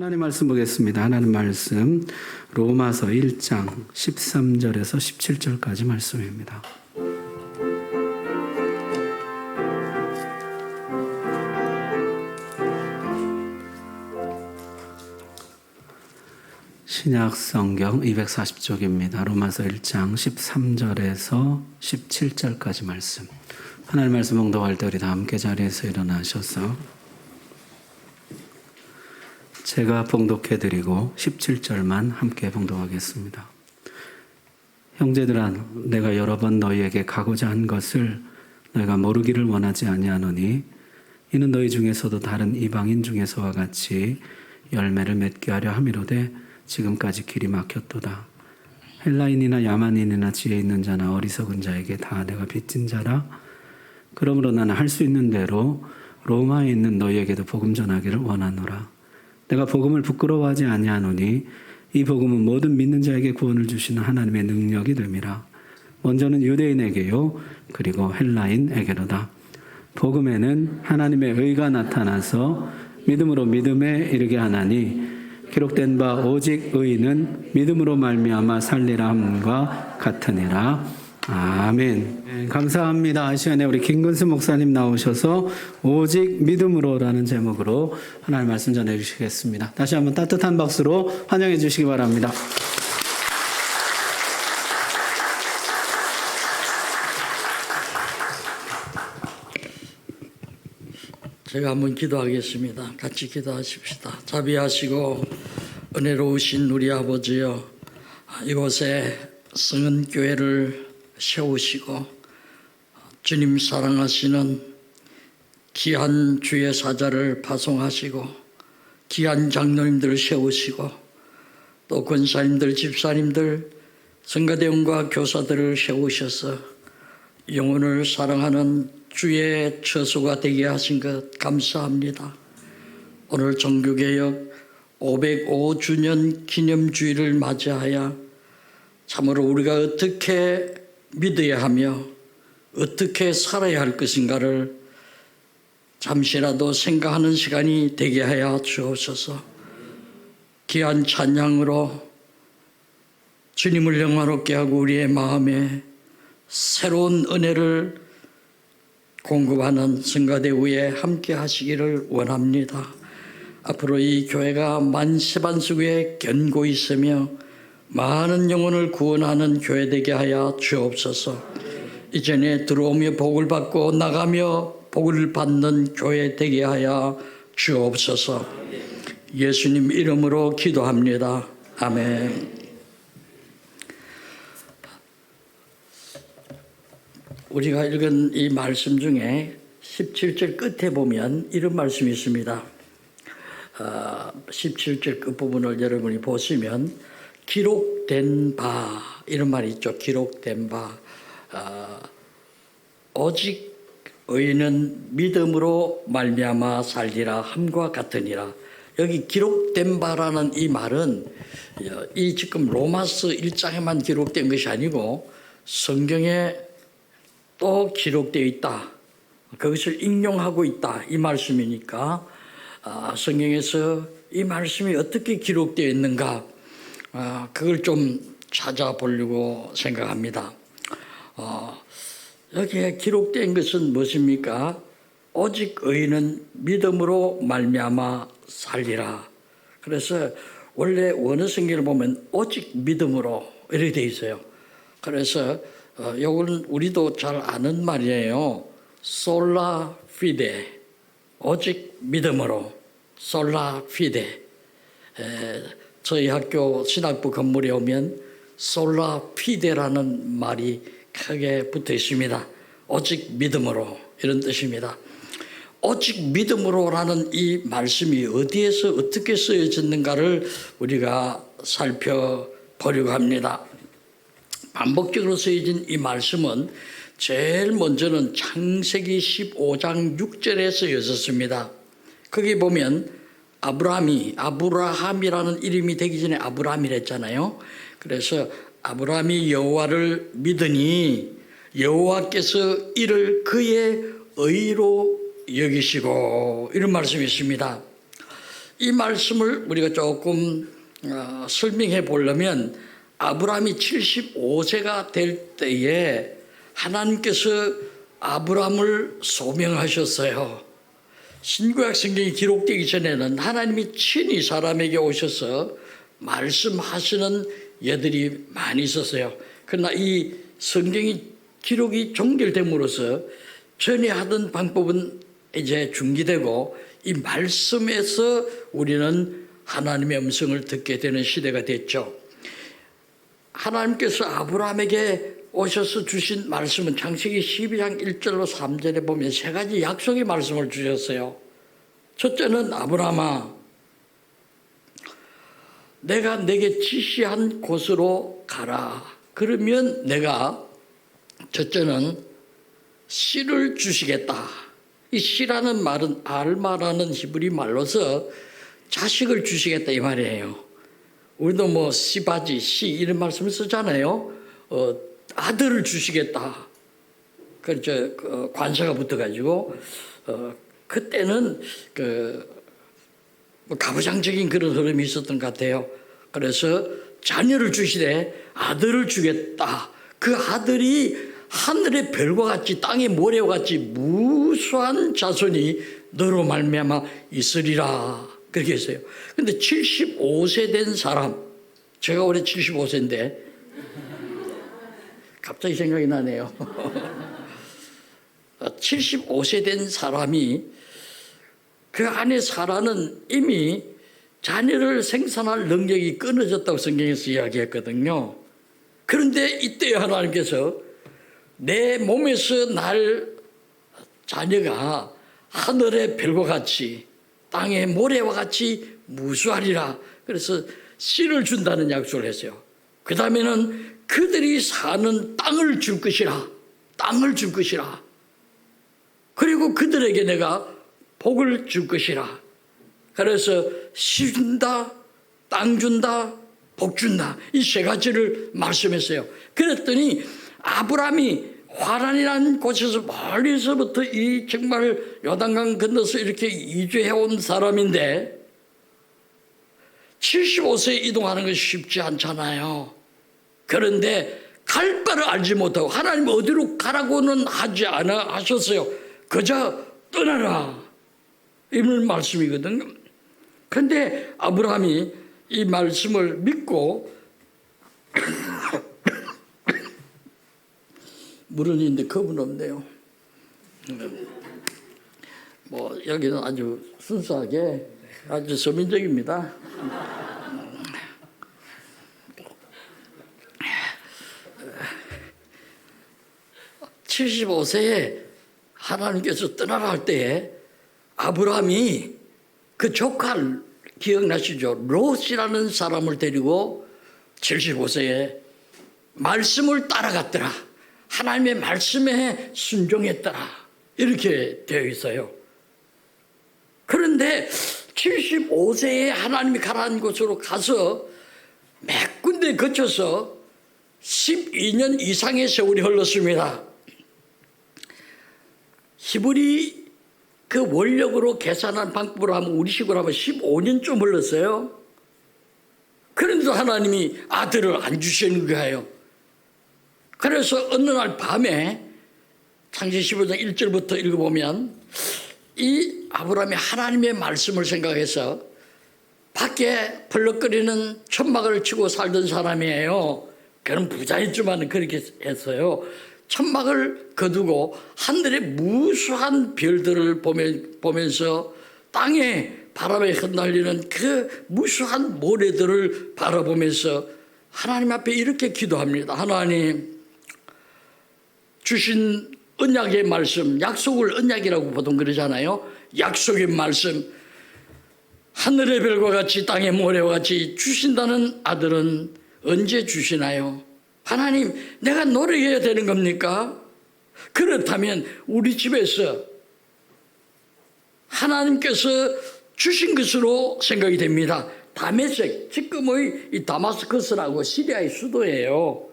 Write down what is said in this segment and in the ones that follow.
하나님 말씀 보겠습니다. 하나님 말씀 로마서 1장 13절에서 17절까지 말씀입니다. 신약 성경 240쪽입니다. 로마서 1장 13절에서 17절까지 말씀. 하나님 말씀 봉독할 때 우리 다 함께 자리에서 일어나셔서 제가 봉독해드리고 17절만 함께 봉독하겠습니다. 형제들아, 내가 여러 번 너희에게 가고자 한 것을 너희가 모르기를 원하지 아니하노니 이는 너희 중에서도 다른 이방인 중에서와 같이 열매를 맺게 하려 함이로되 지금까지 길이 막혔도다. 헬라인이나 야만인이나 지혜 있는 자나 어리석은 자에게 다 내가 빚진 자라. 그러므로 나는 할 수 있는 대로 로마에 있는 너희에게도 복음 전하기를 원하노라. 내가 복음을 부끄러워하지 아니하노니 이 복음은 모든 믿는 자에게 구원을 주시는 하나님의 능력이 됨이라. 먼저는 유대인에게요 그리고 헬라인에게로다. 복음에는 하나님의 의가 나타나서 믿음으로 믿음에 이르게 하나니 기록된 바 오직 의인은 믿음으로 말미암아 살리라 함과 같으니라. 아멘. 감사합니다. 이 시간에 우리 김근수 목사님 나오셔서 오직 믿음으로라는 제목으로 하나님 말씀 전해 주시겠습니다. 다시 한번 따뜻한 박수로 환영해 주시기 바랍니다. 제가 한번 기도하겠습니다. 같이 기도하십시다. 자비하시고 은혜로우신 우리 아버지여, 이곳에 성은교회를 세우시고 주님 사랑하시는 귀한 주의 사자를 파송하시고 귀한 장로님들을 세우시고 또 권사님들, 집사님들, 성가대원과 교사들을 세우셔서 영혼을 사랑하는 주의 처소가 되게 하신 것 감사합니다. 오늘 정교개혁 505주년 기념주일을 맞이하여 참으로 우리가 어떻게 믿어야 하며 어떻게 살아야 할 것인가를 잠시라도 생각하는 시간이 되게 하여 주옵소서. 귀한 찬양으로 주님을 영화롭게 하고 우리의 마음에 새로운 은혜를 공급하는 성가대우에 함께 하시기를 원합니다. 앞으로 이 교회가 만세반수에 견고히 있으며 많은 영혼을 구원하는 교회 되게 하여 주옵소서. 이전에 들어오며 복을 받고 나가며 복을 받는 교회 되게 하여 주옵소서. 예수님 이름으로 기도합니다. 아멘. 우리가 읽은 이 말씀 중에 17절 끝에 보면 이런 말씀이 있습니다. 17절 끝부분을 여러분이 보시면 기록된 바, 이런 말이 있죠. 기록된 바. 오직 의인은 믿음으로 말미암아 살리라 함과 같으니라. 여기 기록된 바라는 이 말은 이 지금 로마서 1장에만 기록된 것이 아니고 성경에 또 기록되어 있다. 그것을 인용하고 있다. 이 말씀이니까 성경에서 이 말씀이 어떻게 기록되어 있는가, 그걸 좀 찾아보려고 생각합니다. 여기에 기록된 것은 무엇입니까? 오직 의인은 믿음으로 말미암아 살리라. 그래서 원래 원어 성경을 보면 오직 믿음으로 이렇게 되어 있어요. 그래서 이건 우리도 잘 아는 말이에요. 솔라 피데, 오직 믿음으로. 솔라 피데. 저희 학교 신학부 건물에 오면 솔라 피데라는 말이 크게 붙어 있습니다. 오직 믿음으로, 이런 뜻입니다. 오직 믿음으로라는 이 말씀이 어디에서 어떻게 쓰여졌는가를 우리가 살펴보려고 합니다. 반복적으로 쓰여진 이 말씀은 제일 먼저는 창세기 15장 6절에 쓰여졌습니다. 거기 보면 아브라함이라는 이름이 되기 전에 아브라함이랬잖아요. 그래서 아브라함이 여호와를 믿으니 여호와께서 이를 그의 의로 여기시고, 이런 말씀이 있습니다. 이 말씀을 우리가 조금 설명해 보려면 아브라함이 75세가 될 때에 하나님께서 아브라함을 소명하셨어요. 신구약 성경이 기록되기 전에는 하나님이 친히 사람에게 오셔서 말씀하시는 예들이 많이 있었어요. 그러나 이 성경이 기록이 종결됨으로써 전에 하던 방법은 이제 중지되고 이 말씀에서 우리는 하나님의 음성을 듣게 되는 시대가 됐죠. 하나님께서 아브라함에게 오셔서 주신 말씀은 창세기 12장 1절로 3절에 보면 세 가지 약속의 말씀을 주셨어요. 첫째는 아브라함아, 내가 내게 지시한 곳으로 가라. 그러면 내가 첫째는 씨를 주시겠다. 이 씨라는 말은 알마라는 히브리 말로서 자식을 주시겠다 이 말이에요. 우리도 뭐 씨바지, 씨 이런 말씀을 쓰잖아요. 아들을 주시겠다. 그렇죠. 관사가 붙어가지고 그때는 뭐 가부장적인 그런 흐름이 있었던 것 같아요. 그래서 자녀를 주시되 아들을 주겠다. 그 아들이 하늘의 별과 같이 땅의 모래와 같이 무수한 자손이 너로 말미암아 있으리라. 그렇게 했어요. 그런데 75세 된 사람, 제가 올해 75세인데 갑자기 생각이 나네요. 75세 된 사람이 그 안에 살아는 이미 자녀를 생산할 능력이 끊어졌다고 성경에서 이야기했거든요. 그런데 이때 하나님께서 내 몸에서 날 자녀가 하늘의 별과 같이 땅의 모래와 같이 무수하리라. 그래서 씨를 준다는 약속을 했어요. 그 다음에는 그들이 사는 땅을 줄 것이라. 땅을 줄 것이라. 그리고 그들에게 내가 복을 줄 것이라. 그래서 씨 준다, 땅 준다, 복 준다. 이 세 가지를 말씀했어요. 그랬더니 아브라함이 화란이라는 곳에서 멀리서부터 이 정말 요단강 건너서 이렇게 이주해 온 사람인데 75세에 이동하는 것이 쉽지 않잖아요. 그런데 갈 바를 알지 못하고 하나님 어디로 가라고는 하지 않아 하셨어요. 그저 떠나라. 이런 말씀이거든요. 그런데 아브라함이 이 말씀을 믿고 물은 있는데 겁은 없네요. 뭐 여기는 아주 순수하게 아주 서민적입니다. 75세에 하나님께서 떠나라 할 때에 아브라함이 그 조카 기억나시죠? 롯이라는 사람을 데리고 75세에 말씀을 따라갔더라. 하나님의 말씀에 순종했더라. 이렇게 되어 있어요. 그런데 75세에 하나님이 가라는 곳으로 가서 몇 군데 거쳐서 12년 이상의 세월이 흘렀습니다. 히브리 그 원력으로 계산한 방법으로 하면 우리식으로 하면 15년쯤 흘렀어요. 그런데도 하나님이 아들을 안 주시는 거예요. 그래서 어느 날 밤에 창세기 15장 1절부터 읽어보면 이 아브라함이 하나님의 말씀을 생각해서 밖에 벌럭거리는 천막을 치고 살던 사람이에요. 그는 부자였지만 그렇게 했어요. 천막을 거두고 하늘의 무수한 별들을 보면서 땅에 바람에 흩날리는 그 무수한 모래들을 바라보면서 하나님 앞에 이렇게 기도합니다. 하나님, 주신 언약의 말씀, 약속을 언약이라고 보통 그러잖아요. 약속의 말씀, 하늘의 별과 같이 땅의 모래와 같이 주신다는 아들은 언제 주시나요? 하나님, 내가 노력해야 되는 겁니까? 그렇다면 우리 집에서 하나님께서 주신 것으로 생각이 됩니다. 다메섹, 지금의 이 다마스커스라고 시리아의 수도예요.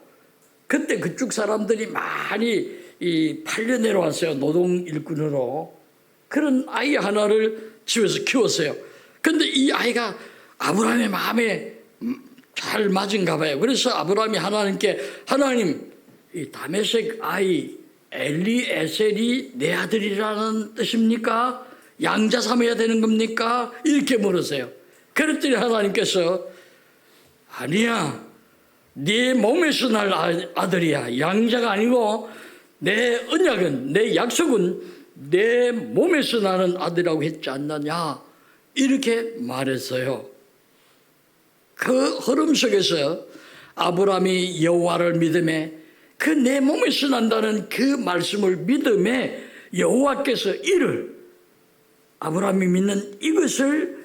그때 그쪽 사람들이 많이 팔려 내려왔어요. 노동 일꾼으로. 그런 아이 하나를 집에서 키웠어요. 근데 이 아이가 아브라함의 마음에 잘 맞은가 봐요. 그래서 아브라함이 하나님께 하나님 이 다메섹 아이 엘리에셀이 내 아들이라는 뜻입니까? 양자 삼아야 되는 겁니까? 이렇게 물으세요. 그랬더니 하나님께서 아니야. 네 몸에서 날 아들이야. 양자가 아니고 내 언약은 내 약속은 내 몸에서 나는 아들이라고 했지 않느냐. 이렇게 말했어요. 그 흐름 속에서 아브라함이 여호와를 믿음에 그 내 몸에서 난다는 그 말씀을 믿음에 여호와께서 이를 아브라함이 믿는 이것을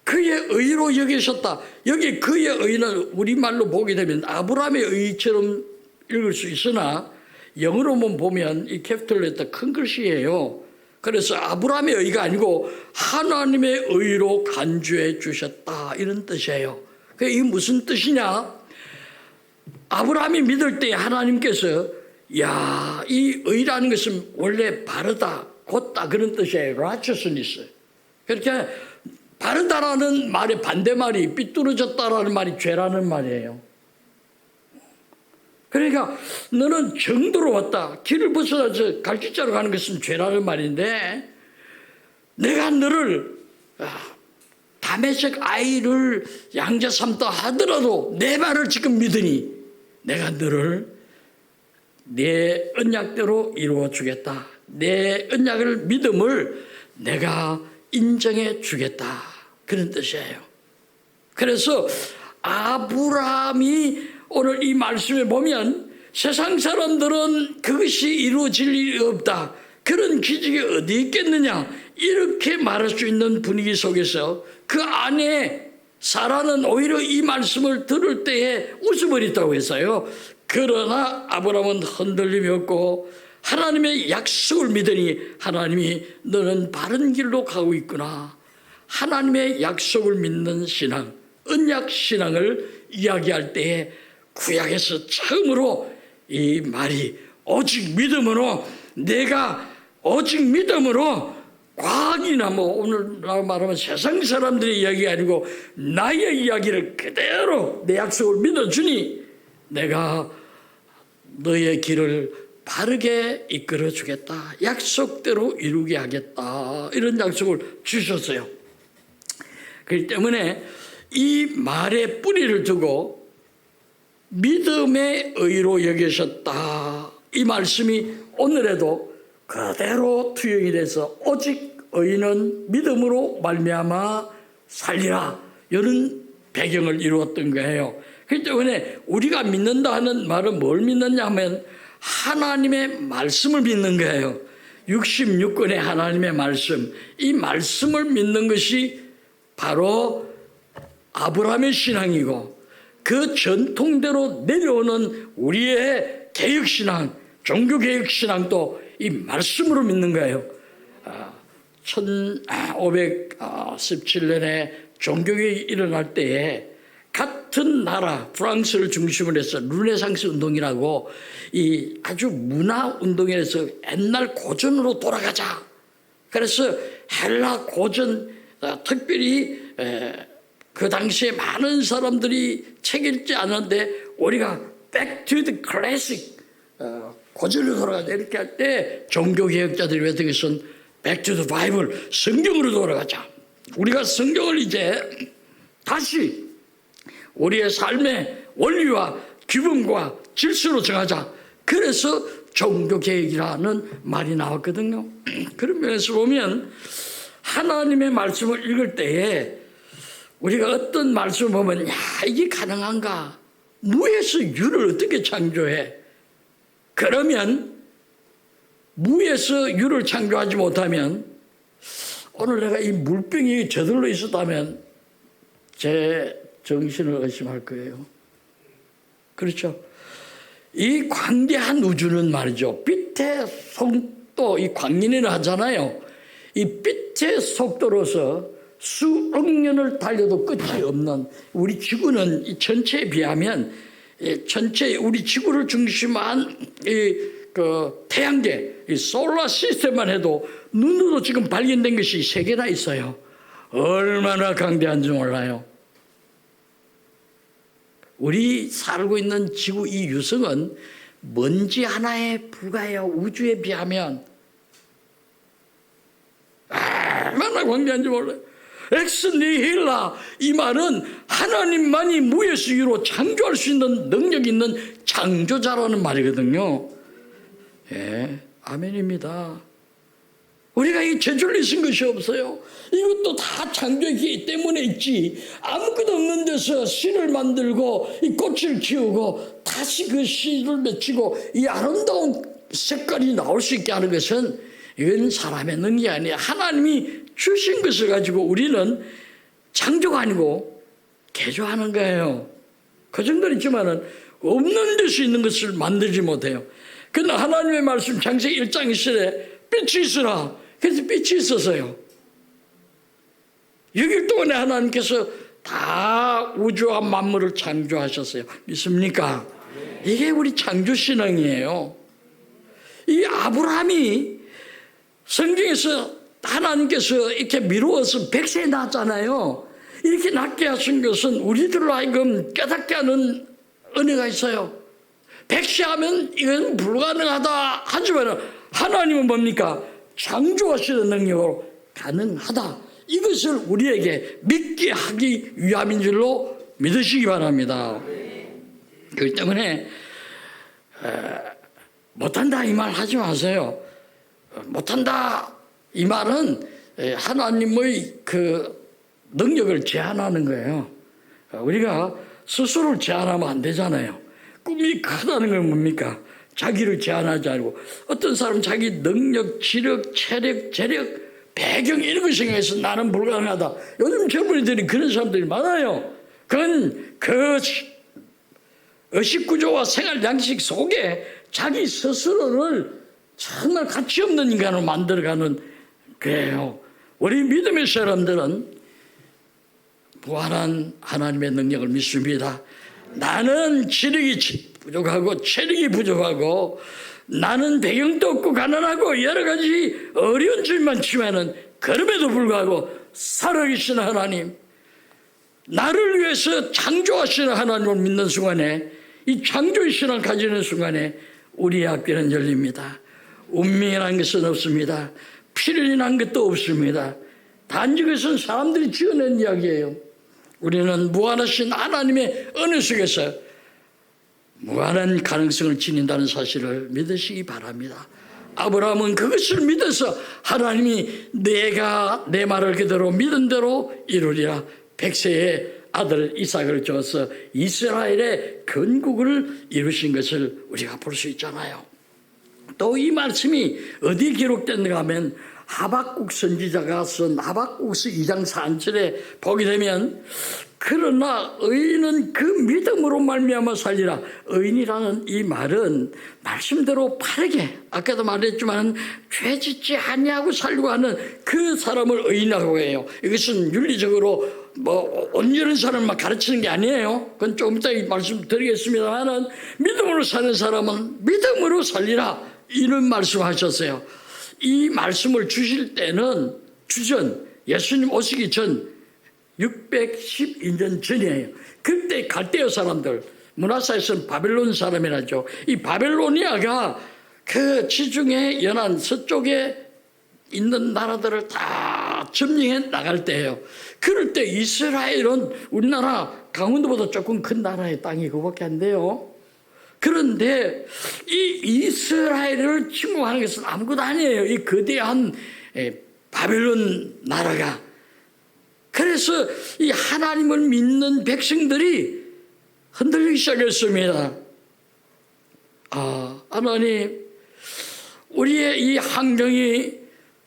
그의 의로 여기셨다. 여기 그의 의는 우리말로 보게 되면 아브라함의 의처럼 읽을 수 있으나 영어로만 보면 이 캐피털 레터 큰 글씨예요. 그래서 아브라함의 의가 아니고 하나님의 의로 간주해 주셨다 이런 뜻이에요. 이게 무슨 뜻이냐? 아브라함이 믿을 때 하나님께서 야, 이 의라는 것은 원래 바르다, 곧다 그런 뜻이에요. righteousness. 그렇게 바르다라는 말의 반대말이 삐뚤어졌다라는 말이 죄라는 말이에요. 그러니까 너는 정도로 왔다. 길을 벗어나서 갈 길자로 가는 것은 죄라는 말인데 내가 너를 다메섹 아이를 양자 삼다 하더라도 내 말을 지금 믿으니 내가 너를 내 언약대로 이루어 주겠다. 내 언약을 믿음을 내가 인정해 주겠다. 그런 뜻이에요. 그래서 아브라함이 오늘 이 말씀에 보면 세상 사람들은 그것이 이루어질 일이 없다. 그런 기적이 어디 있겠느냐. 이렇게 말할 수 있는 분위기 속에서 그 안에 사라는 오히려 이 말씀을 들을 때에 웃어버렸다고 했어요. 그러나 아브라함은 흔들림이 없고 하나님의 약속을 믿으니 하나님이 너는 바른 길로 가고 있구나. 하나님의 약속을 믿는 신앙, 언약 신앙을 이야기할 때에 구약에서 처음으로 이 말이 오직 믿음으로 내가 오직 믿음으로 과학이나 오늘 말하면 세상 사람들의 이야기가 아니고 나의 이야기를 그대로 내 약속을 믿어주니 내가 너의 길을 바르게 이끌어 주겠다. 약속대로 이루게 하겠다. 이런 약속을 주셨어요. 그렇기 때문에 이 말에 뿌리를 두고 믿음의 의로 여기셨다. 이 말씀이 오늘에도 그대로 투영이 돼서 오직 의인은 믿음으로 말미암아 살리라. 이런 배경을 이루었던 거예요. 그렇기 때문에 우리가 믿는다 하는 말은 뭘 믿느냐 하면 하나님의 말씀을 믿는 거예요. 66권의 하나님의 말씀. 이 말씀을 믿는 것이 바로 아브라함의 신앙이고 그 전통대로 내려오는 우리의 개혁신앙, 종교개혁신앙도 이 말씀으로 믿는 거예요. 1517년에 종교개혁이 일어날 때에 같은 나라 프랑스를 중심으로 해서 르네상스 운동이라고 이 아주 문화 운동에서 옛날 고전으로 돌아가자. 그래서 헬라 고전 특별히 그 당시에 많은 사람들이 책 읽지 않았는데 우리가 back to the classic 고전으로 돌아가자 이렇게 할 때 종교개혁자들이 왜 되겠선 back to the Bible 성경으로 돌아가자. 우리가 성경을 이제 다시 우리의 삶의 원리와 기본과 질서로 정하자. 그래서 종교개혁이라는 말이 나왔거든요. 그런 면에서 보면 하나님의 말씀을 읽을 때에 우리가 어떤 말씀을 보면 야 이게 가능한가? 무에서 유를 어떻게 창조해? 그러면 무에서 유를 창조하지 못하면 오늘 내가 이 물병이 저절로 있었다면 제 정신을 의심할 거예요. 그렇죠? 이 광대한 우주는 말이죠. 빛의 속도, 이 광인이라 하잖아요. 이 빛의 속도로서 수억 년을 달려도 끝이 없는 우리 지구는 이 전체에 비하면 전체 우리 지구를 중심한 그 태양계, 이 솔라 시스템만 해도 눈으로 지금 발견된 것이 3개나 있어요. 얼마나 강대한지 몰라요. 우리 살고 있는 지구 이 유성은 먼지 하나에 불과해요. 우주에 비하면 얼마나 광대한지 몰라요. 엑스 니힐라, 이 말은 하나님만이 무에서 유로 창조할 수 있는 능력 있는 창조자라는 말이거든요. 예, 아멘입니다. 우리가 이 재주를 있은 것이 없어요. 이것도 다 창조했기 때문에 있지. 아무것도 없는 데서 씨를 만들고 이 꽃을 키우고 다시 그 씨를 맺히고 이 아름다운 색깔이 나올 수 있게 하는 것은 이건 사람의 능력이 아니에요. 하나님이 주신 것을 가지고 우리는 창조가 아니고 개조하는 거예요. 그 정도는 있지만은 없는 데서 있는 것을 만들지 못해요. 그러나 하나님의 말씀 창세기 1장 1절에 빛이 있으라. 그래서 빛이 있었어요. 6일 동안에 하나님께서 다 우주와 만물을 창조하셨어요. 믿습니까? 이게 우리 창조신앙이에요. 이 아브라함이 성경에서 하나님께서 이렇게 미루어서 100세에 낳았잖아요. 이렇게 낳게 하신 것은 우리들로 하여금 깨닫게 하는 은혜가 있어요. 100세 하면 이건 불가능하다 하지만 하나님은 뭡니까? 창조하시는 능력으로 가능하다. 이것을 우리에게 믿게 하기 위함인 줄로 믿으시기 바랍니다. 그렇기 때문에 못한다 이 말 하지 마세요. 못한다 이 말은 하나님의 그 능력을 제한하는 거예요. 우리가 스스로를 제한하면 안 되잖아요. 꿈이 크다는 건 뭡니까? 자기를 제한하지 않고 어떤 사람은 자기 능력, 지력, 체력, 재력, 배경 이런 걸 생각해서 나는 불가능하다. 요즘 젊은이들이 그런 사람들이 많아요. 그건 그 의식구조와 생활 양식 속에 자기 스스로를 정말 가치 없는 인간으로 만들어가는 거예요. 우리 믿음의 사람들은 무한한 하나님의 능력을 믿습니다. 나는 지력이 부족하고 체력이 부족하고 나는 배경도 없고 가난하고 여러 가지 어려운 줄 많지만은 그럼에도 불구하고 살아계신 하나님, 나를 위해서 창조하시는 하나님을 믿는 순간에 이 창조의 신앙을 가지는 순간에 우리의 앞길은 열립니다. 운명이라는 것은 없습니다. 피를 인한 것도 없습니다. 단지 그것은 사람들이 지어낸 이야기예요. 우리는 무한하신 하나님의 은혜 속에서 무한한 가능성을 지닌다는 사실을 믿으시기 바랍니다. 아브라함은 그것을 믿어서 하나님이 내가 내 말을 그대로 믿은 대로 이루리라. 100세의 아들 이삭을 줘서 이스라엘의 건국을 이루신 것을 우리가 볼 수 있잖아요. 또 이 말씀이 어디에 기록됐는가 하면 하박국 선지자가 쓴 하박국서 2장 4절에 보게 되면 그러나 의인은 그 믿음으로 말미암아 살리라. 의인이라는 이 말은 말씀대로 바르게 아까도 말했지만 죄짓지 아니하고 살려고 하는 그 사람을 의인이라고 해요. 이것은 윤리적으로 뭐 온전한 사람만 가르치는 게 아니에요. 그건 조금 이따 말씀드리겠습니다만 믿음으로 사는 사람은 믿음으로 살리라 이런 말씀하셨어요. 이 말씀을 주실 때는 주전 예수님 오시기 전 612년 전이에요. 그때 갈대아 사람들, 문화사에서는 바벨론 사람이라죠. 이 바벨로니아가 그 지중해 연안 서쪽에 있는 나라들을 다 점령해 나갈 때예요. 그럴 때 이스라엘은 우리나라 강원도보다 조금 큰 나라의 땅이 그밖에 안 돼요. 그런데 이 이스라엘을 침공하는 것은 아무것도 아니에요. 이 거대한 바벨론 나라가. 그래서 이 하나님을 믿는 백성들이 흔들리기 시작했습니다. 하나님, 우리의 이 환경이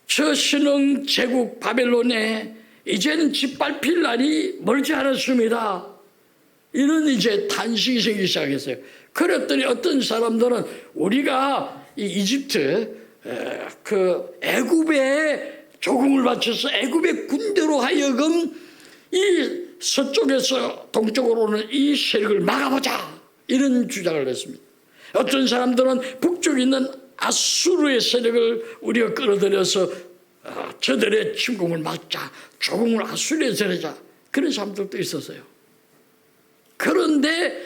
저 신흥 제국 바벨론에 이제는 짓밟힐 날이 멀지 않았습니다. 이런 이제 탄식이 생기기 시작했어요. 그랬더니 어떤 사람들은 우리가 이 이집트 그 애굽에 조공을 바쳐서 애굽의 군대로 하여금 이 서쪽에서 동쪽으로 오는 이 세력을 막아보자 이런 주장을 했습니다. 어떤 사람들은 북쪽에 있는 아수르의 세력을 우리가 끌어들여서 저들의 침공을 막자, 조공을 아수리에서내자, 그런 사람들도 있었어요. 그런데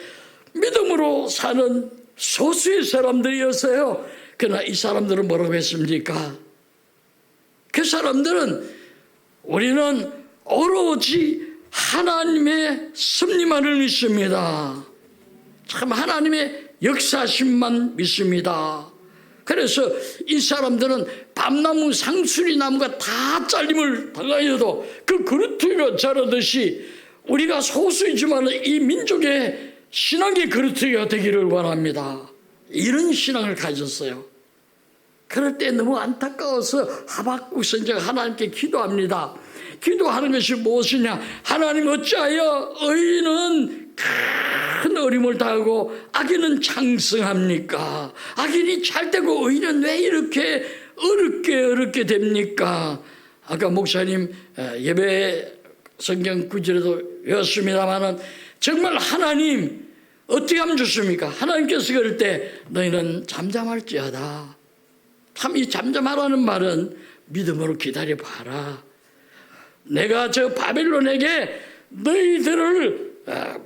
믿음으로 사는 소수의 사람들이었어요. 그러나 이 사람들은 뭐라고 했습니까? 그 사람들은 우리는 오로지 하나님의 섭리만을 믿습니다. 참 하나님의 역사심만 믿습니다. 그래서 이 사람들은 밤나무 상수리 나무가 다 잘림을 당하여도 그 그루터기가 자라듯이 우리가 소수이지만 이 민족의 신앙의 그루터기가 되기를 원합니다. 이런 신앙을 가졌어요. 그럴 때 너무 안타까워서 하박국 선지자가 하나님께 기도합니다. 기도하는 것이 무엇이냐? 하나님 어찌하여 의인은 큰 어림을 당하고 악인은 장성합니까? 악인이 잘되고 의인은 왜 이렇게 어렵게 됩니까? 아까 목사님 예배 성경 구절에도 외웠습니다마는 정말 하나님 어떻게 하면 좋습니까? 하나님께서 그럴 때 너희는 잠잠할지어다. 참 이 잠잠하라는 말은 믿음으로 기다려봐라. 내가 저 바벨론에게 너희들을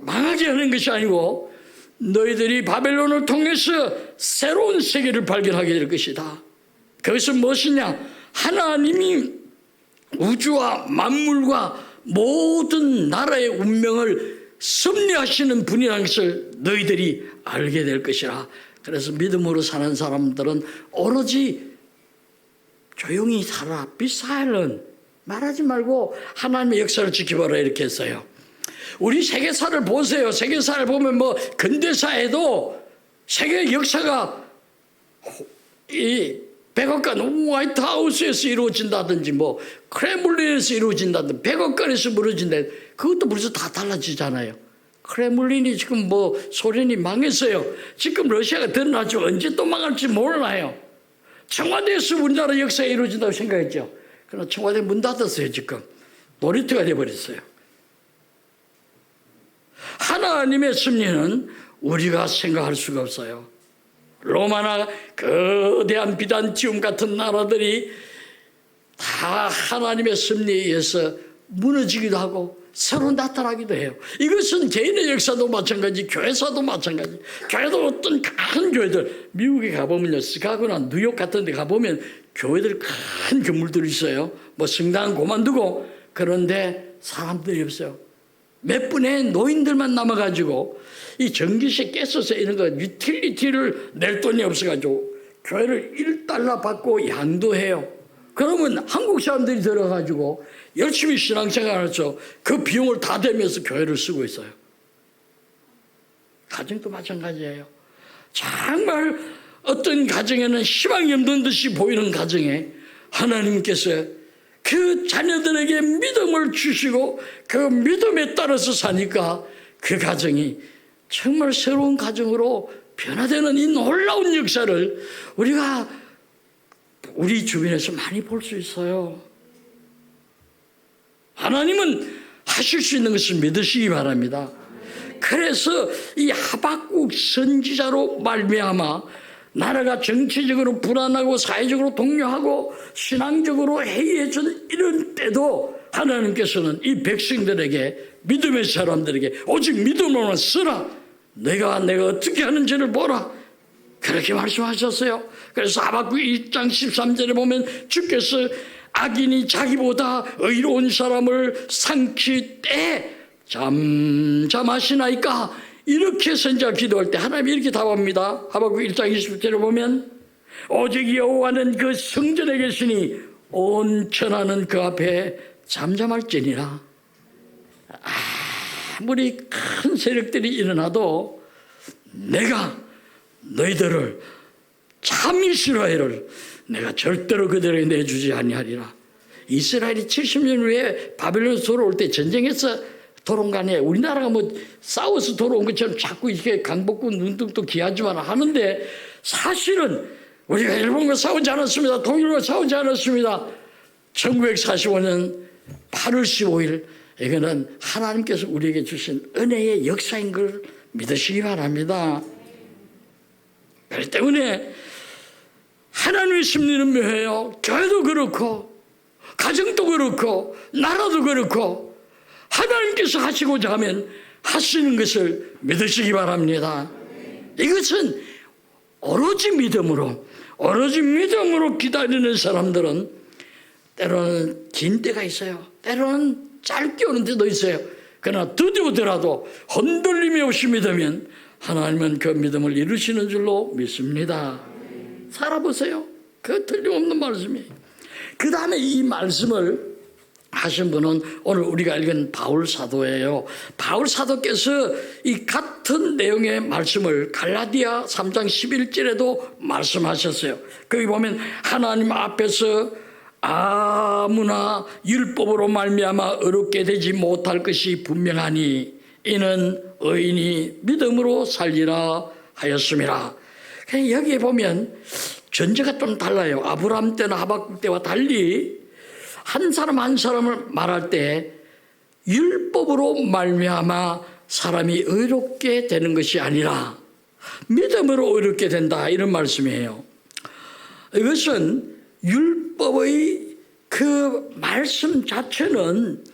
망하게 하는 것이 아니고 너희들이 바벨론을 통해서 새로운 세계를 발견하게 될 것이다. 그것은 무엇이냐? 하나님이 우주와 만물과 모든 나라의 운명을 섭리하시는 분이라는 것을 너희들이 알게 될 것이라. 그래서 믿음으로 사는 사람들은 오로지 조용히 살아. Be silent. 말하지 말고 하나님의 역사를 지켜봐라 이렇게 했어요. 우리 세계사를 보세요. 세계사를 보면 뭐 근대사에도 세계 역사가 이 백악관 화이트하우스에서 이루어진다든지 뭐 크레물린에서 이루어진다든지 백악관에서 무너진다. 그것도 벌써 다 달라지잖아요. 크레물린이 지금 뭐 소련이 망했어요. 지금 러시아가 드러나죠. 언제 또 망할지 몰라요. 청와대에서 우리나라 역사가 이루어진다고 생각했죠. 그러나 청와대 문 닫았어요. 지금 놀이터가 되어버렸어요. 하나님의 섭리는 우리가 생각할 수가 없어요. 로마나 거대한 비단지움 같은 나라들이 다 하나님의 섭리에 의해서 무너지기도 하고 새로 나타나기도 해요. 이것은 개인의 역사도 마찬가지, 교회사도 마찬가지. 교회도 어떤 큰 교회들, 미국에 가보면요, 시카고나 뉴욕 같은 데 가보면 교회들 큰 건물들이 있어요. 뭐 성당은 그만두고. 그런데 사람들이 없어요. 몇 분의 노인들만 남아가지고 이 전기세 깨서서 이런 거 유틸리티를 낼 돈이 없어가지고 교회를 1달러 받고 양도해요. 그러면 한국 사람들이 들어가지고 열심히 신앙생활을 해서 그 비용을 다 대면서 교회를 쓰고 있어요. 가정도 마찬가지예요. 정말 어떤 가정에는 희망이 없는 듯이 보이는 가정에 하나님께서 그 자녀들에게 믿음을 주시고 그 믿음에 따라서 사니까 그 가정이 정말 새로운 가정으로 변화되는 이 놀라운 역사를 우리가 우리 주변에서 많이 볼 수 있어요. 하나님은 하실 수 있는 것을 믿으시기 바랍니다. 그래서 이 하박국 선지자로 말미암아 나라가 정치적으로 불안하고 사회적으로 동요하고 신앙적으로 해이해진 이런 때도 하나님께서는 이 백성들에게 믿음의 사람들에게 오직 믿음으로만 쓰라. 내가 어떻게 하는지를 보라. 그렇게 말씀하셨어요. 그래서 하박국 1장 13절에 보면 주께서 악인이 자기보다 의로운 사람을 삼킬 때 잠잠하시나이까. 이렇게 선지자가 기도할 때 하나님이 이렇게 답합니다. 하박국 1장 20절에 보면 오직 여호와는 그 성전에 계시니 온 천하는 그 앞에 잠잠할지니라. 아무리 큰 세력들이 일어나도 내가 너희들을 참 이스라엘을 내가 절대로 그들에게 내주지 아니하리라. 이스라엘이 70년 후에 바벨론에서 돌아올 때 전쟁에서 돌아온 거 아니에요. 우리나라가 뭐 싸워서 돌아온 것처럼 자꾸 이렇게 강복군 눈등도 기하지만 하는데 사실은 우리가 일본과 싸우지 않았습니다. 독일과 싸우지 않았습니다. 1945년 8월 15일 이거는 하나님께서 우리에게 주신 은혜의 역사인 걸 믿으시기 바랍니다. 그렇기 때문에 하나님의 섭리는 묘해요. 교회도 그렇고 가정도 그렇고 나라도 그렇고 하나님께서 하시고자 하면 하시는 것을 믿으시기 바랍니다. 이것은 오로지 믿음으로 기다리는 사람들은 때로는 긴 때가 있어요. 때로는 짧게 오는 때도 있어요. 그러나 드디어 오더라도 흔들림이 없이 믿으면 하나님은 그 믿음을 이루시는 줄로 믿습니다. 살아보세요. 그 틀림없는 말씀이에요. 그 다음에 이 말씀을 하신 분은 오늘 우리가 읽은 바울 사도예요. 바울 사도께서 이 같은 내용의 말씀을 갈라디아 3장 11절에도 말씀하셨어요. 거기 보면 하나님 앞에서 아무나 율법으로 말미암아 의롭게 되지 못할 것이 분명하니 이는 의인이 믿음으로 살리라 하였습니다. 여기에 보면 전제가 좀 달라요. 아브라함 때나 하박국 때와 달리 한 사람 한 사람을 말할 때 율법으로 말미암아 사람이 의롭게 되는 것이 아니라 믿음으로 의롭게 된다, 이런 말씀이에요. 이것은 율법의 그 말씀 자체는,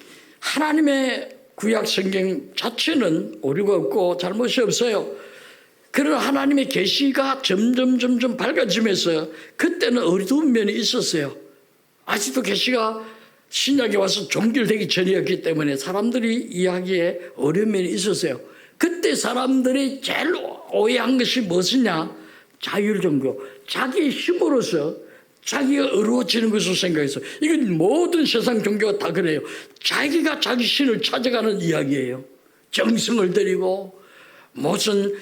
하나님의 구약 성경 자체는 오류가 없고 잘못이 없어요. 그러나 하나님의 계시가 점점 밝아지면서 그때는 어두운 면이 있었어요. 아직도 계시가 신약에 와서 종결되기 전이었기 때문에 사람들이 이야기에 어려운 면이 있었어요. 그때 사람들이 제일 오해한 것이 무엇이냐? 자율종교. 자기의 힘으로서 자기가 어려워지는 것을 생각해서, 이건 모든 세상 종교가 다 그래요. 자기가 자기 신을 찾아가는 이야기예요. 정성을 들이고 무슨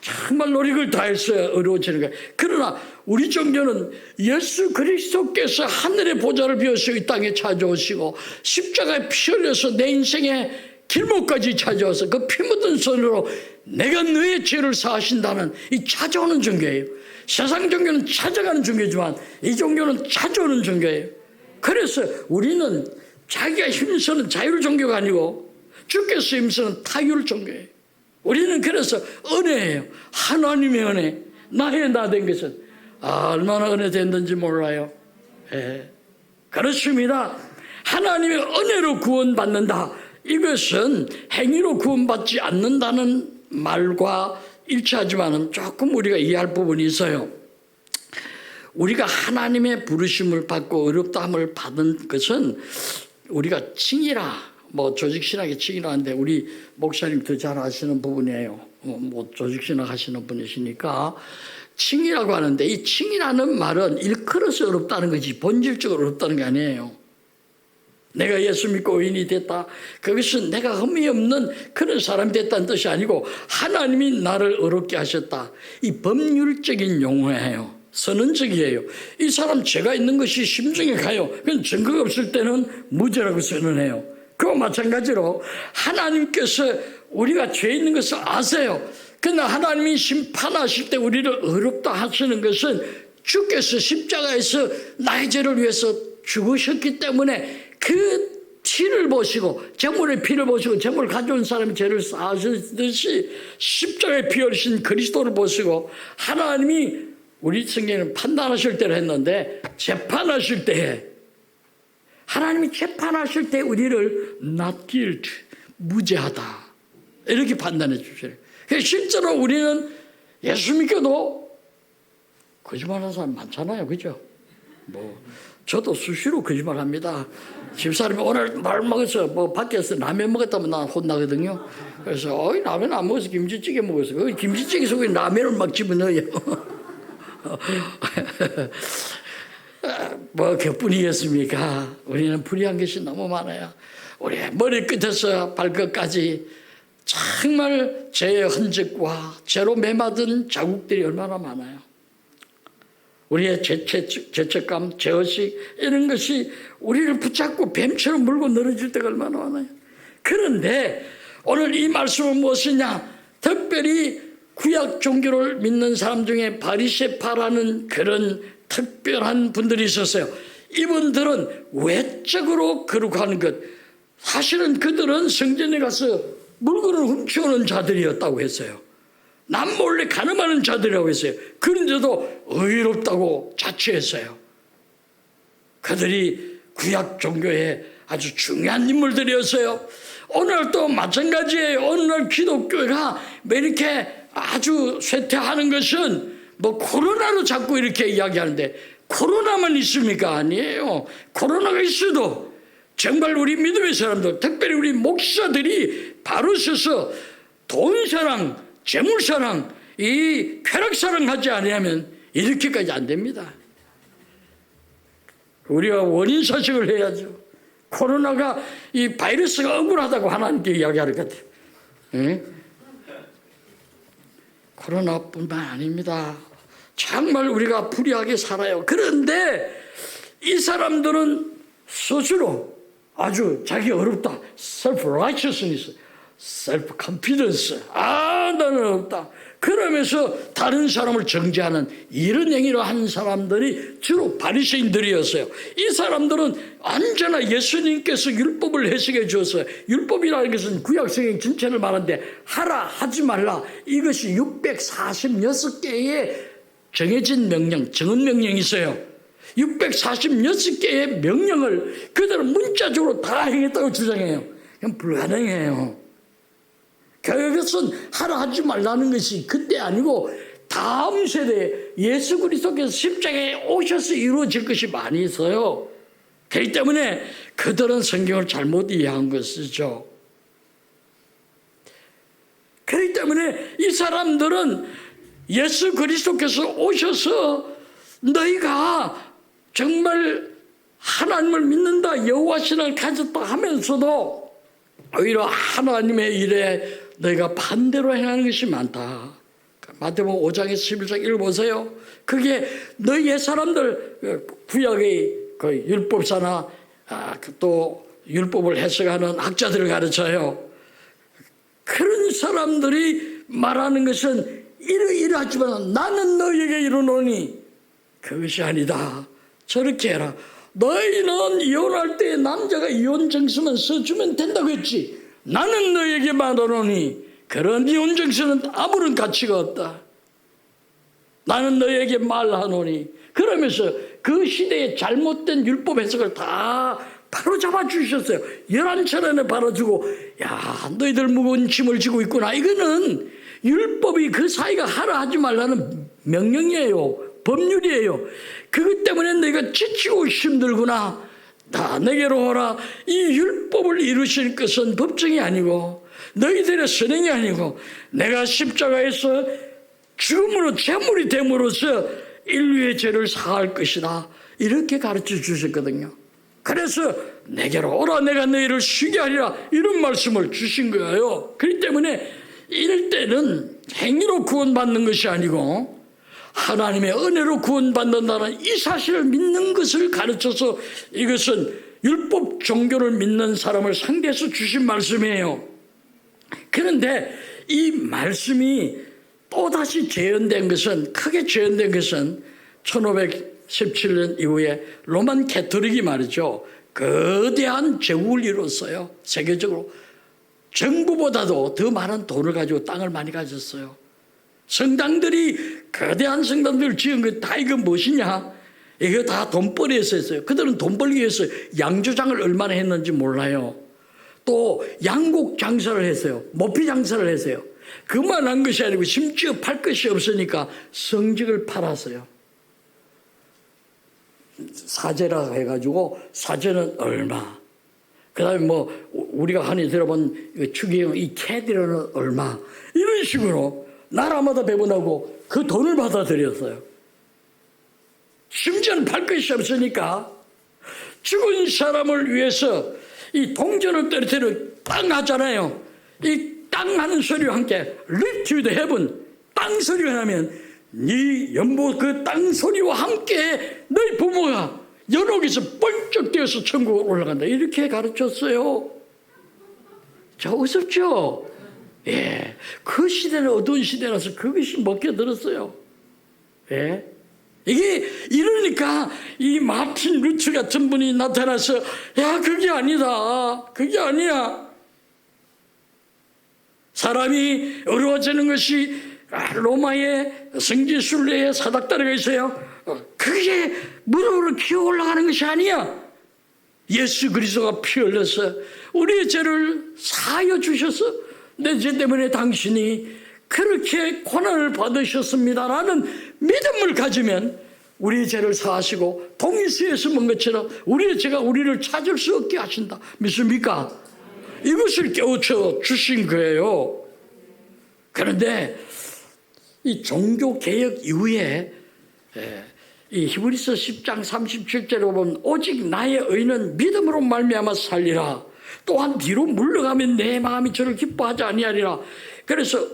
정말 노력을 다했어야 어려워지는 거예요. 그러나 우리 종교는 예수 그리스도께서 하늘의 보좌를 비워서 이 땅에 찾아오시고 십자가에 피 흘려서 내 인생의 길목까지 찾아와서 그 피 묻은 손으로 내가 너의 죄를 사하신다는 이 찾아오는 종교예요. 세상 종교는 찾아가는 종교지만 이 종교는 찾아오는 종교예요. 그래서 우리는 자기가 힘쓰는 자율 종교가 아니고 주께서 힘쓰는 타율 종교예요. 우리는 그래서 은혜예요. 하나님의 은혜. 나의 나 된 것은 얼마나 은혜 됐는지 몰라요. 그렇습니다. 하나님의 은혜로 구원받는다. 이것은 행위로 구원받지 않는다는 말과 일치하지만 조금 우리가 이해할 부분이 있어요. 우리가 하나님의 부르심을 받고 의롭다함을 받은 것은 우리가 칭이라, 조직신학의 칭이라는데 우리 목사님 더 잘 아시는 부분이에요. 조직신학 하시는 분이시니까 칭이라고 하는데, 이 칭이라는 말은 일컬어서 어렵다는 거지 본질적으로 어렵다는 게 아니에요. 내가 예수 믿고 의인이 됐다, 그것은 내가 흠이 없는 그런 사람이 됐다는 뜻이 아니고 하나님이 나를 의롭게 하셨다. 이 법률적인 용어예요. 선언적이에요. 이 사람 죄가 있는 것이 심중에 가요. 그건 증거가 없을 때는 무죄라고 선언해요. 그와 마찬가지로 하나님께서 우리가 죄 있는 것을 아세요. 그러나 하나님이 심판하실 때 우리를 의롭다 하시는 것은 주께서 십자가에서 나의 죄를 위해서 죽으셨기 때문에 그 피를 보시고, 제물의 피를 보시고, 제물을 가져온 사람이 죄를 사하셨듯이 십자가에 피 흘리신 그리스도를 보시고, 하나님이 우리 성경에는 판단하실 때를 했는데 재판하실 때에, 하나님이 재판하실 때 우리를 not guilty, 무죄하다, 이렇게 판단해 주시래요. 실제로 우리는 예수 믿고도 거짓말하는 사람 많잖아요. 그죠? 저도 수시로 거짓말합니다. 집사람이 오늘 말 먹어서 밖에서 라면 먹었다면 난 혼나거든요. 그래서 라면 안 먹어서 김치찌개 먹었어. 그 김치찌개 속에 라면을 막 집어넣어요. 그뿐이겠습니까? 우리는 불의한 것이 너무 많아요. 우리의 머리끝에서 발끝까지 정말 죄의 흔적과 죄로 매맞은 자국들이 얼마나 많아요. 우리의 죄책감, 죄의식, 이런 것이 우리를 붙잡고 뱀처럼 물고 늘어질 때가 얼마나 많아요. 그런데 오늘 이 말씀은 무엇이냐? 특별히 구약 종교를 믿는 사람 중에 바리새파라는 그런 특별한 분들이 있었어요. 이분들은 외적으로 거룩한 것, 사실은 그들은 성전에 가서 물건을 훔쳐오는 자들이었다고 했어요. 남몰래 가늠하는 자들이라고 했어요. 그런데도 의롭다고 자처했어요. 그들이 구약 종교의 아주 중요한 인물들이었어요. 오늘도 마찬가지예요. 오늘 기독교가 왜 이렇게 아주 쇠퇴하는 것은 뭐 코로나로 자꾸 이렇게 이야기하는데 코로나만 있습니까? 아니에요. 코로나가 있어도 정말 우리 믿음의 사람들, 특별히 우리 목사들이 바로 서서 돈 사랑, 재물 사랑, 이 쾌락 사랑하지 않으면 이렇게까지 안 됩니다. 우리가 원인 사색을 해야죠. 코로나가 이 바이러스가 억울하다고 하나님께 이야기하는 것 같아요. 응? 코로나뿐만 아닙니다. 정말 우리가 불의하게 살아요. 그런데 이 사람들은 스스로 아주 자기 어렵다. self-righteousness, self-confidence. 나는 어렵다. 그러면서 다른 사람을 정죄하는 이런 행위를 하는 사람들이 주로 바리새인들이었어요. 이 사람들은 언제나 예수님께서 율법을 해석해 주었어요. 율법이라는 것은 구약성경 전체를 말하는데 하라 하지 말라 이것이 646개의 정해진 명령, 정은 명령이 있어요. 646개의 명령을 그대로 문자적으로 다 행했다고 주장해요. 그냥 불가능해요. 그것은 하라 하지 말라는 것이 그때 아니고 다음 세대에 예수 그리스도께서 십자가에 오셔서 이루어질 것이 많이 있어요. 그렇기 때문에 그들은 성경을 잘못 이해한 것이죠. 그렇기 때문에 이 사람들은 예수 그리스도께서 오셔서 너희가 정말 하나님을 믿는다, 여호와 신을 가졌다 하면서도 오히려 하나님의 일에 너희가 반대로 행하는 것이 많다. 마태복음 5장에서 11장 읽어보세요. 그게 너희의 사람들 구약의 그 율법사나 또 율법을 해석하는 학자들을 가르쳐요. 그런 사람들이 말하는 것은 이러하지만 나는 너희에게 이르노니 그것이 아니다. 저렇게 해라. 너희는 이혼할 때 남자가 이혼 정서만 써주면 된다고 했지. 나는 너희에게 말하노니 그런 이혼 정서는 아무런 가치가 없다. 나는 너희에게 말하노니 그러면서 그 시대의 잘못된 율법 해석을 다 바로잡아 주셨어요. 11차례나 바로주고 야 너희들 무거운 짐을 지고 있구나. 이거는 율법이 그 사이가 하라 하지 말라는 명령이에요. 법률이에요. 그것 때문에 너희가 지치고 힘들구나. 다 내게로 오라. 이 율법을 이루실 것은 법정이 아니고 너희들의 선행이 아니고 내가 십자가에서 죽음으로 제물이 됨으로써 인류의 죄를 사할 것이다. 이렇게 가르쳐 주셨거든요. 그래서 내게로 오라 내가 너희를 쉬게 하리라 이런 말씀을 주신 거예요. 그렇기 때문에 이럴 때는 행위로 구원받는 것이 아니고 하나님의 은혜로 구원받는다는 이 사실을 믿는 것을 가르쳐서 이것은 율법 종교를 믿는 사람을 상대해서 주신 말씀이에요. 그런데 이 말씀이 또다시 재현된 것은 크게 재현된 것은 1517년 이후에 로만 캐토릭이 말이죠. 거대한 제국을 이뤘어요. 세계적으로. 정부보다도 더 많은 돈을 가지고 땅을 많이 가졌어요. 성당들이 거대한 성당들을 지은 거 다 이거 무엇이냐? 이거 다 돈벌이에서 했어요. 그들은 돈 벌기 위해서 양조장을 얼마나 했는지 몰라요. 또 양곡 장사를 했어요. 모피 장사를 했어요. 그만한 것이 아니고 심지어 팔 것이 없으니까 성직을 팔았어요. 사제라고 해가지고 사제는 얼마. 그 다음에 뭐 우리가 흔히 들어본 추기경 이 캐디로는 얼마. 이런 식으로 나라마다 배분하고 그 돈을 받아들였어요. 심지어는 팔 것이 없으니까 죽은 사람을 위해서 이 동전을 떨어뜨리는 땅 하잖아요. 이 땅 하는 소리와 함께 lift to the heaven 땅 소리가 나면 네 연보 그 땅 소리와 함께 너희 부모가 연옥에서 번쩍 뛰어서 천국으로 올라간다. 이렇게 가르쳤어요. 자, 우습죠? 예. 그 시대는 어두운 시대라서 그것이 먹혀들었어요. 예. 이게 이러니까 이 마틴 루터 같은 분이 나타나서 야, 그게 아니다. 그게 아니야. 사람이 어려워지는 것이 로마의 성지순례의 사닥다리가 있어요. 그게 무릎으로 기어 올라가는 것이 아니야. 예수 그리스도가 피 흘려서 우리의 죄를 사하여 주셔서 내 죄 때문에 당신이 그렇게 고난을 받으셨습니다라는 믿음을 가지면 우리의 죄를 사하시고 동일수에서 먼 것처럼 우리의 죄가 우리를 찾을 수 없게 하신다. 믿습니까? 이것을 깨우쳐 주신 거예요. 그런데 이 종교개혁 이후에 이 히브리서 10장 37절에 보면 오직 나의 의는 믿음으로 말미암아 살리라. 또한 뒤로 물러가면 내 마음이 저를 기뻐하지 아니하리라. 그래서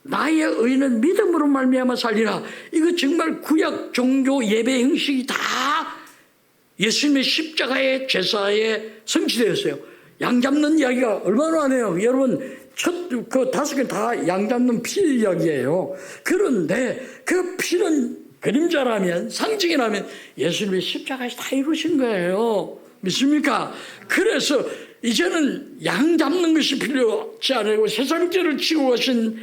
나의 의는 믿음으로 말미암아 살리라. 이거 정말 구약 종교 예배 형식이 다 예수님의 십자가의 제사에 성취되었어요. 양 잡는 이야기가 얼마나 많아요. 여러분 그 5개 다 양 잡는 피 이야기예요. 그런데 그 피는 그림자라면 상징이라면 예수님의 십자가에서 다 이루신 거예요. 믿습니까? 그래서 이제는 양 잡는 것이 필요하지 않고 세상 죄를 지고 가신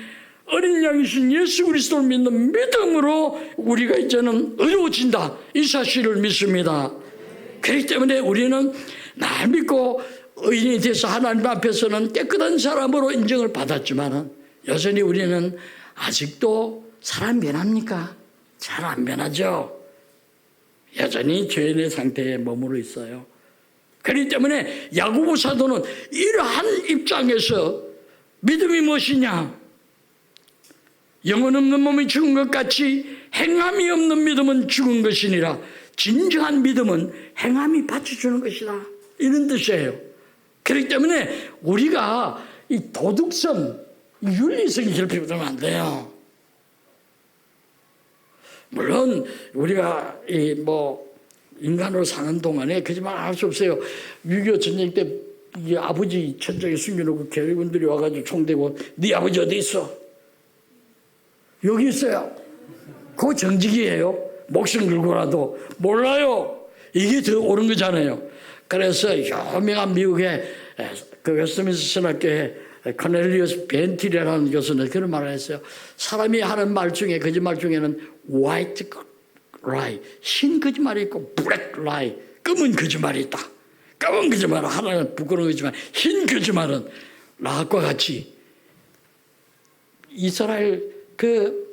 어린 양이신 예수 그리스도를 믿는 믿음으로 우리가 이제는 의로워진다. 이 사실을 믿습니다. 그렇기 때문에 우리는 날 믿고 의인이 돼서 하나님 앞에서는 깨끗한 사람으로 인정을 받았지만 여전히 우리는 아직도 사람 변합니까? 잘 안 변하죠. 여전히 죄인의 상태에 머무르 있어요. 그렇기 때문에 야고보 사도는 이러한 입장에서 믿음이 무엇이냐? 영혼 없는 몸이 죽은 것 같이 행함이 없는 믿음은 죽은 것이니라. 진정한 믿음은 행함이 받쳐주는 것이다. 이런 뜻이에요. 그렇기 때문에 우리가 이 도덕성, 윤리성이 결핍되면 안 돼요. 물론 우리가 인간으로 사는 동안에 거짓말 할 수 없어요. 6.25 전쟁 때 아버지 천장에 숨겨놓고 괴뢰군들이 와가지고 총 대고 네 아버지 어디 있어? 여기 있어요. 그거 정직이에요. 목숨 걸고라도 몰라요. 이게 더 옳은 거잖아요. 그래서 유명한 미국의 그 웨스트민스터 신학교에 코넬리우스 벤틸이라는 교수는 그런 말을 했어요. 사람이 하는 말 중에 거짓말 중에는 white lie, 흰 거짓말이 있고 black lie, 검은 거짓말이 있다. 검은 거짓말은 하나는 부끄러운 거지만 흰 거짓말은 라합과 같이 이스라엘 그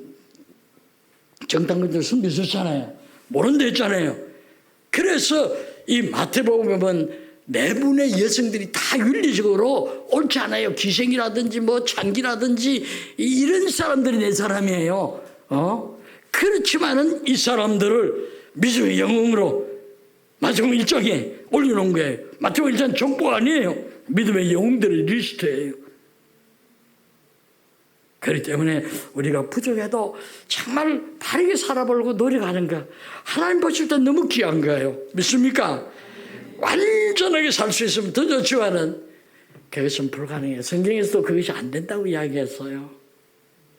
정탐꾼들 숨기셨잖아요. 모른 데 있잖아요. 그래서 이 마태복음은 내분의 여성들이 다 윤리적으로 옳지 않아요. 기생이라든지 창기라든지 이런 사람들이 내 사람이에요. 그렇지만은 이 사람들을 믿음의 영웅으로 마태복음 1장에 올려놓은 거예요. 마태복음 1장 정보가 아니에요. 믿음의 영웅들의 리스트예요. 그렇기 때문에 우리가 부족해도 정말 바르게 살아보려고 노력하는 거 하나님 보실 때 너무 귀한 거예요. 믿습니까? 완전하게 살 수 있으면 더 좋지만은 그것은 불가능해요. 성경에서도 그것이 안 된다고 이야기했어요.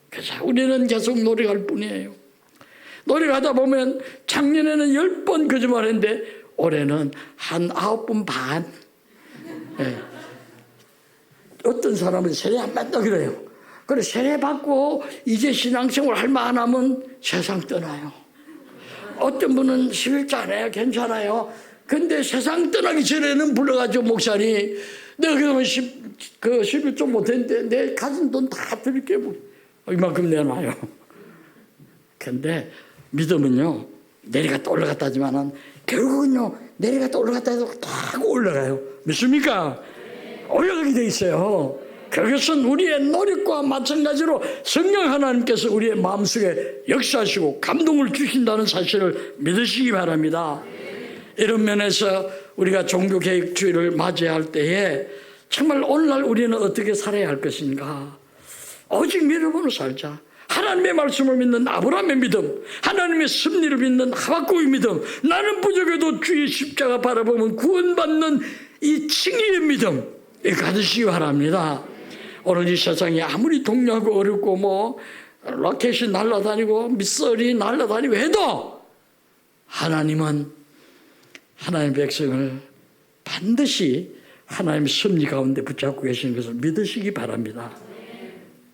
그래서 우리는 계속 노력할 뿐이에요. 노력하다 보면 작년에는 10번 거짓말했는데 올해는 한 9번 반. 네. 어떤 사람은 세례 안 받다 그래요. 그래 세례 받고 이제 신앙생활 할 만하면 세상 떠나요. 어떤 분은 11조 안 해요. 괜찮아요. 근데 세상 떠나기 전에는 불러가지고 목사님 내가 그러면 11조 못했는데 내 가진 돈 다 드릴게 이만큼 내놔요. 근데 믿음은요 내려갔다 올라갔다 하지만은 결국은요 내려갔다 올라갔다 해도 딱 올라가요. 믿습니까? 올라가게 돼 있어요. 그것은 우리의 노력과 마찬가지로 성령 하나님께서 우리의 마음속에 역사하시고 감동을 주신다는 사실을 믿으시기 바랍니다. 이런 면에서 우리가 종교개혁주의를 맞이할 때에 정말 오늘날 우리는 어떻게 살아야 할 것인가? 오직 믿음으로 살자. 하나님의 말씀을 믿는 아브라함의 믿음, 하나님의 섭리를 믿는 하박국의 믿음, 나는 부족해도 주의 십자가 바라보면 구원받는 이 칭의의 믿음 가지시기 바랍니다. 오늘 이 세상이 아무리 동요하고 어렵고 로켓이 날아다니고 미사일이 날아다니고 해도 하나님은 하나님의 백성을 반드시 하나님의 섭리 가운데 붙잡고 계시는 것을 믿으시기 바랍니다.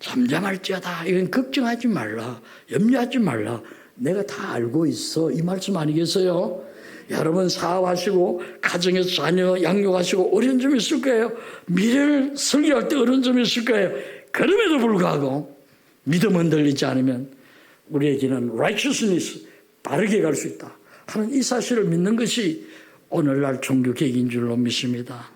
잠잠할지어다. 이건 걱정하지 말라. 염려하지 말라. 내가 다 알고 있어. 이 말씀 아니겠어요? 여러분 사업하시고 가정에서 자녀 양육하시고 어려운 점이 있을 거예요. 미래를 설계할 때 어려운 점이 있을 거예요. 그럼에도 불구하고 믿음 흔들리지 않으면 우리에게는 righteousness, 바르게 갈 수 있다 하는 이 사실을 믿는 것이 오늘날 종교 계획인 줄로 믿습니다.